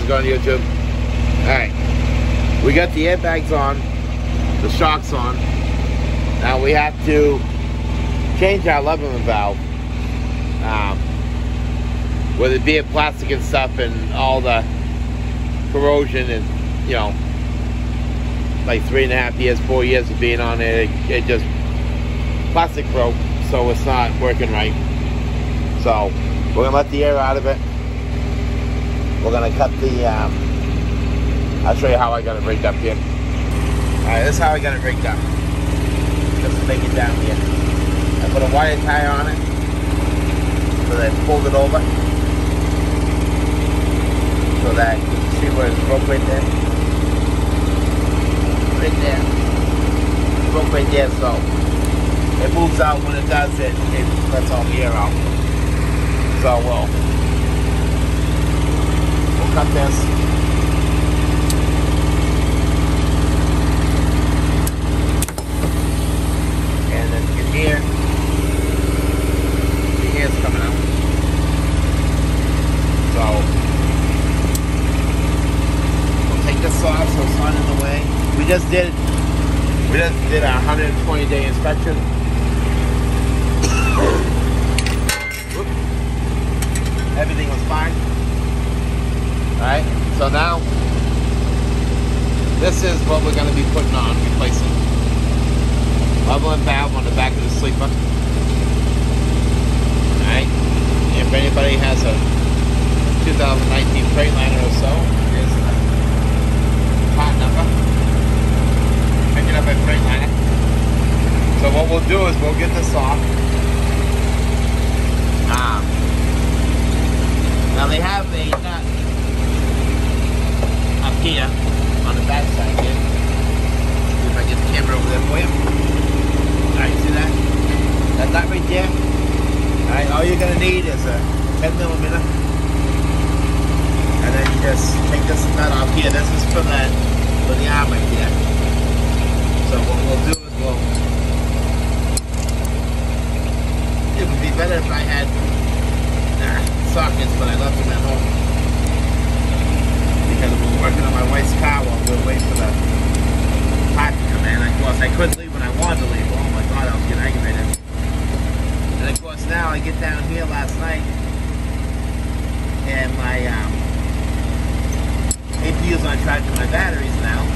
How's it going, YouTube? Alright. We got the airbags on, the shocks on. Now we have to change our leveling valve. With it being plastic and stuff and all the corrosion and, you know, like 3.5 years, 4 years of being on it, it just, plastic broke, so it's not working right. So we're gonna let the air out of it. We're gonna cut the, I'll show you how I got it rigged up here. Alright, this is how I got it rigged up. Just to make it down here. I put a wire tie on it, so that I pulled it over. So that you can see where it's broke right there. Right there. It broke right there, so it moves out. When it does, it lets all the air out. So we'll cut this. And then in here, the air's coming out. So we'll take this off so it's not in the way. We just did a 120-day inspection. Everything was fine. Alright, so now this is what we're going to be putting on, replacing. Leveling valve on the back of the sleeper. Alright, if anybody has a 2019 Freightliner or so, here's the part number. Pick it up at Freightliner. So what we'll do is we'll get this off. Now they have a nut up here on the back side here. See if I get the camera over there for you. Alright, see that? That nut right there? Alright, all you're going to need is a 10mm. And then you just take this nut off here. This is for the arm right there. So what we'll do is it would be better if I had sockets, but I left them at home because we were working on my wife's car while we were waiting for the part to come in. Of course, I couldn't leave when I wanted to leave. Oh my God, I was getting aggravated. And of course, now I get down here last night, and my APU's not charging my batteries now,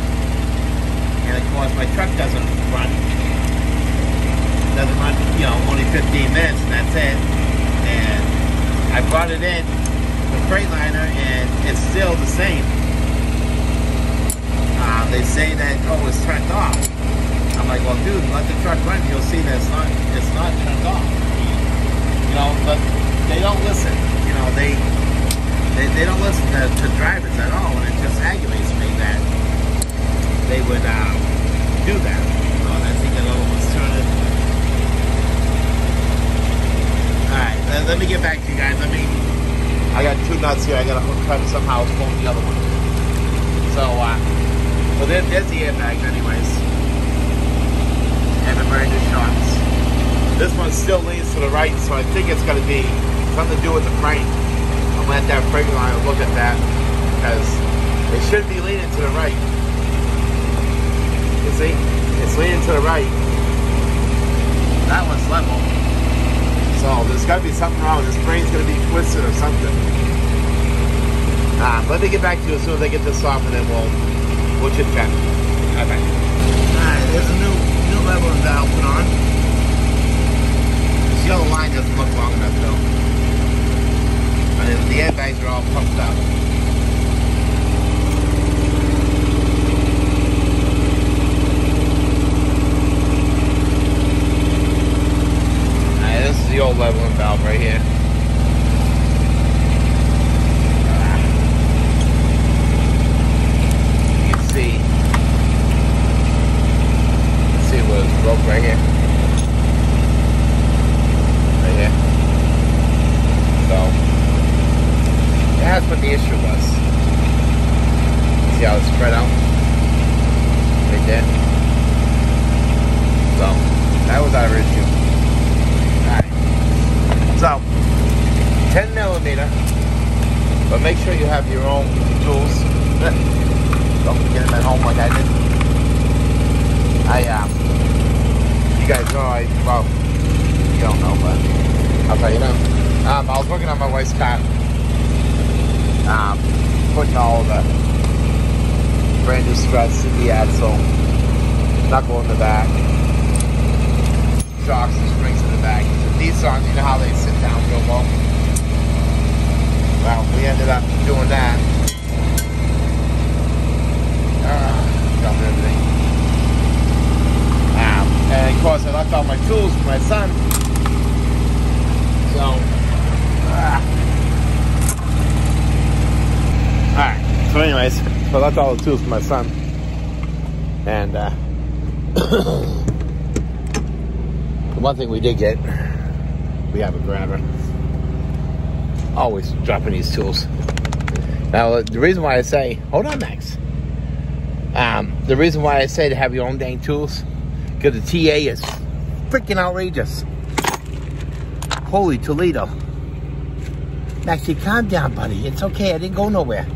and of course, my truck doesn't run. Doesn't run, you know, only 15 minutes, and that's it. And I brought it in, the Freightliner, and it's still the same. They say that, oh, it's turned off. I'm like, well, dude, let the truck run. You'll see that it's not turned off. You know, but they don't listen. You know, they don't listen to drivers at all, and it just aggravates me that they would do that. Oh, I think that other one's turning. Alright, let me get back to you guys. I got two nuts here. I got to try to somehow pull the other one. So, well, there's the airbags anyways. And the brand new shocks. This one still leans to the right, so I think it's going to be something to do with the frame. I'll let that Freightliner look at that, because it should be leaning to the right. You see? It's leaning to the right. That one's level. So there's got to be something wrong. This brain's going to be twisted or something. Let me get back to you as soon as I get this off, and then we'll chit chat. Okay. Alright, there's a new leveling valve put on. This yellow line doesn't look long enough though. The airbags are all pumped up. This is the old leveling valve right here. You can see where it's broke right here. Right here. So that's what the issue was. See how it's spread out? Right there. So that was our issue. So, 10mm, but make sure you have your own tool. well, you don't know, but I'll tell you now. I was working on my wife's car. Putting all the brand new struts in the axle, knuckle in the back, shocks and springs in the back. These songs, you know how they sit down real low? Well, we ended up doing that. Dumping everything. And of course I left all my tools for my son. So, alright, so anyways, so I left all the tools for my son. And the one thing we did get, we have a grabber. Always dropping these tools. Now, the reason why I say, hold on, Max. The reason why I say to have your own dang tools, because the TA is freaking outrageous. Holy Toledo. Maxie, calm down, buddy. It's okay. I didn't go nowhere.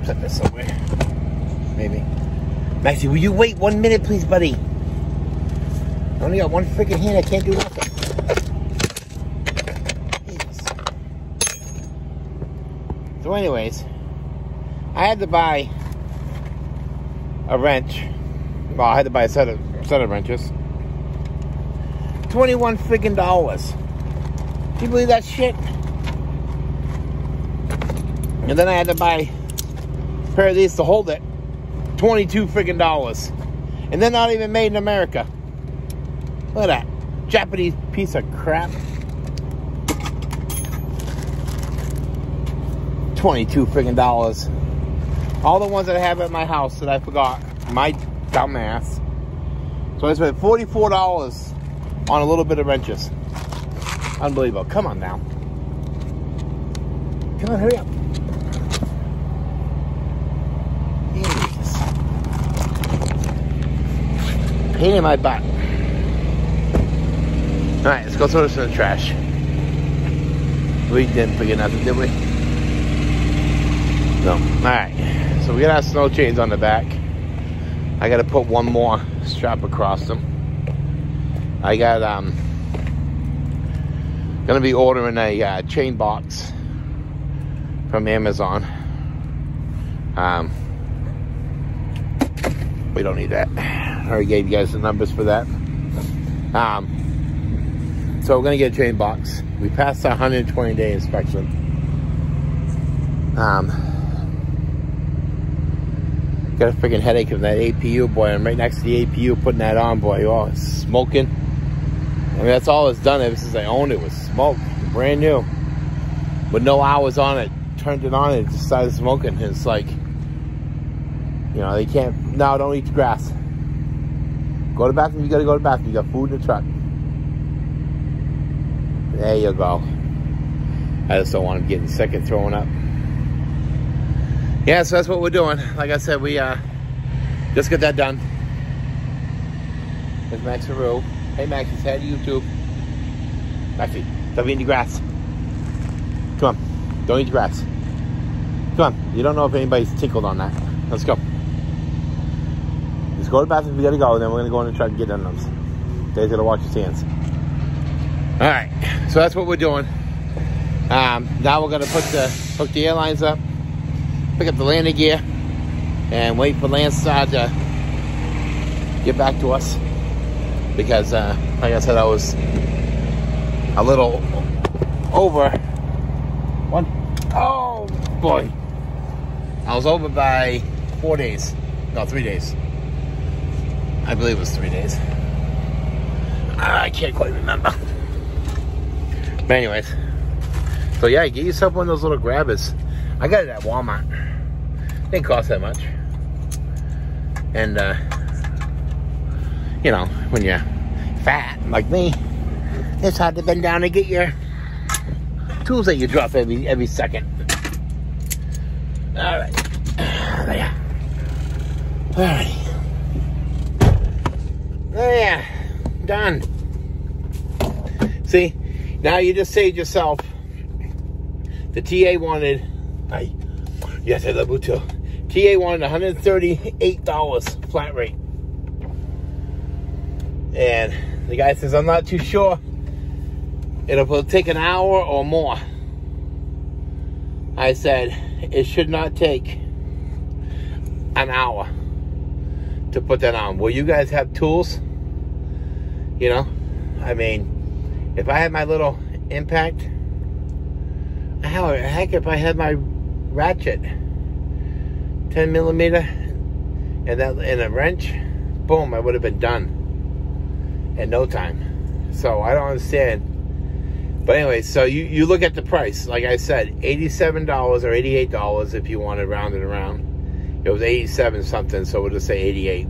Put this somewhere. Maybe. Maxie, will you wait 1 minute, please, buddy? I only got one freaking hand. I can't do nothing. Jesus. So anyways, I had to buy a wrench. Well, I had to buy a set of wrenches. $21 freaking dollars. Can you believe that shit? And then I had to buy a pair of these to hold it. $22 freaking dollars. And they're not even made in America. Look at that. Japanese piece of crap. $22 freaking dollars. All the ones that I have at my house that I forgot. My dumb ass. So I spent $44 on a little bit of wrenches. Unbelievable. Come on now. Come on, hurry up. Jesus. Pain in my butt. Alright, let's go throw this in the trash. We didn't forget nothing, did we? No. Alright. So we got our snow chains on the back. I gotta put one more strap across them. I got gonna be ordering a chain box from Amazon. We don't need that. I already gave you guys the numbers for that. So we're gonna get a chain box. We passed our 120-day inspection. Got a freaking headache of that APU, boy. I'm right next to the APU putting that on, boy. Oh, it's smoking. I mean, that's all it's done ever since I owned it was smoke. Brand new. With no hours on it. Turned it on and it just started smoking. And it's like, you know, they can't, no, don't eat the grass. Go to the bathroom, you gotta go to the bathroom. You got food in the truck. There you go. I just don't want them getting sick and throwing up. Yeah, so that's what we're doing. Like I said, we just got that done. There's Max Haru. Hey Max, it's head to YouTube. Maxie, stop eating the grass. Come on, don't eat the grass. Come on, you don't know if anybody's tickled on that. Let's go. Just go to the bathroom if you gotta go, and then we're gonna go in and try to get them. Dave's gonna wash his hands. Alright, so that's what we're doing. Now we're gonna hook the airlines up, pick up the landing gear, and wait for Landstar to get back to us. Because, like I said, I was a little over. One. Oh, boy. I was over by 4 days. No, 3 days. I believe it was 3 days. I can't quite remember. But anyways. So, yeah, get yourself one of those little grabbers. I got it at Walmart. Didn't cost that much. And, you know, when you're fat like me, it's hard to bend down and get your tools that you drop every second. All right, there. All right, there. Done. See, now you just saved yourself. The TA wanted, yes, I love you too. TA wanted $138 flat rate. And the guy says, I'm not too sure. It'll take an hour or more. I said, it should not take an hour to put that on. Will you guys have tools? You know, I mean, if I had my little impact, heck, if I had my ratchet, 10 millimeter, and a wrench, boom, I would have been done in no time. So I don't understand. But anyway, so you look at the price. Like I said, $87 or $88 if you want to round it around. It was 87 something, so we'll just say 88.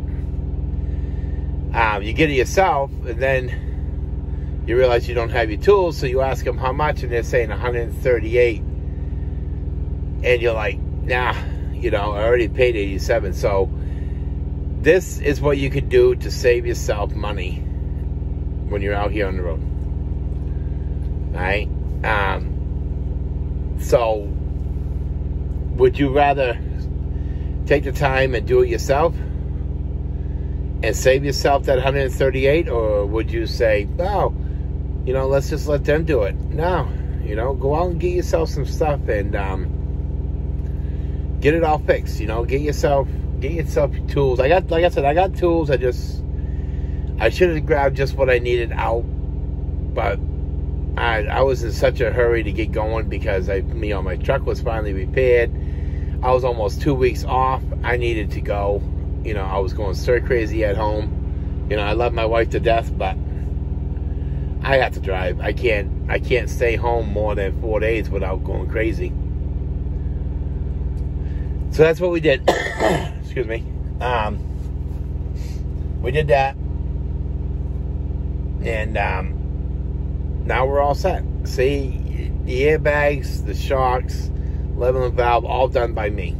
You get it yourself, and then you realize you don't have your tools, so you ask them how much, and they're saying 138. And you're like, nah, you know, I already paid 87. So this is what you could do to save yourself money when you're out here on the road. All right? So would you rather take the time and do it yourself and save yourself that 138, or would you say, oh, you know, let's just let them do it? No, you know, go out and get yourself some stuff and get it all fixed. You know, get yourself tools. Like I said, I got tools. I should have grabbed just what I needed out, but I was in such a hurry to get going because my truck was finally repaired. I was almost 2 weeks off. I needed to go. You know, I was going stir crazy at home. You know, I love my wife to death, but I have to drive. I can't stay home more than 4 days without going crazy. So that's what we did. Excuse me. We did that. And now we're all set. See, the airbags, the shocks, leveling valve, all done by me.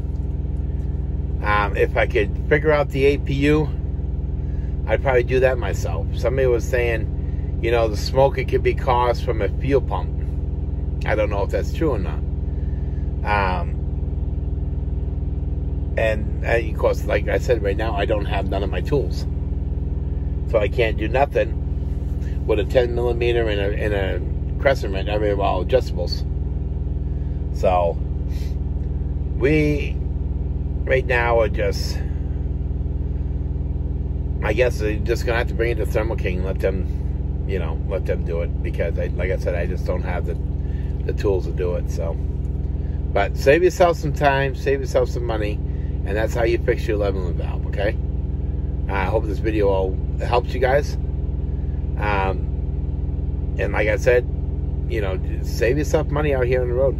If I could figure out the APU, I'd probably do that myself. Somebody was saying, you know, the smoke, it could be caused from a fuel pump. I don't know if that's true or not. And of course, like I said, right now, I don't have none of my tools. So I can't do nothing with a 10 millimeter and a crescent wrench. I mean, well, adjustables. So we right now are just, I guess they're just gonna have to bring it to Thermo King and let them do it, because like I said, I just don't have the tools to do it. So, but save yourself some time, save yourself some money, and that's how you fix your leveling valve. Okay. I hope this video all helps you guys. And like I said, you know, save yourself money out here on the road.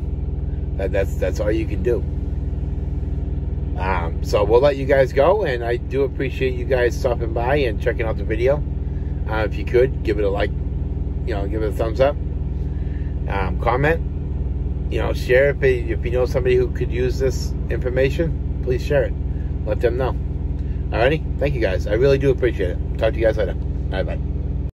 That's all you can do. So we'll let you guys go, and I do appreciate you guys stopping by and checking out the video. If you could, give it a like, you know, give it a thumbs up. Comment, you know, share if you know somebody who could use this information, please share it. Let them know. Alrighty? Thank you guys. I really do appreciate it. Talk to you guys later. Bye-bye.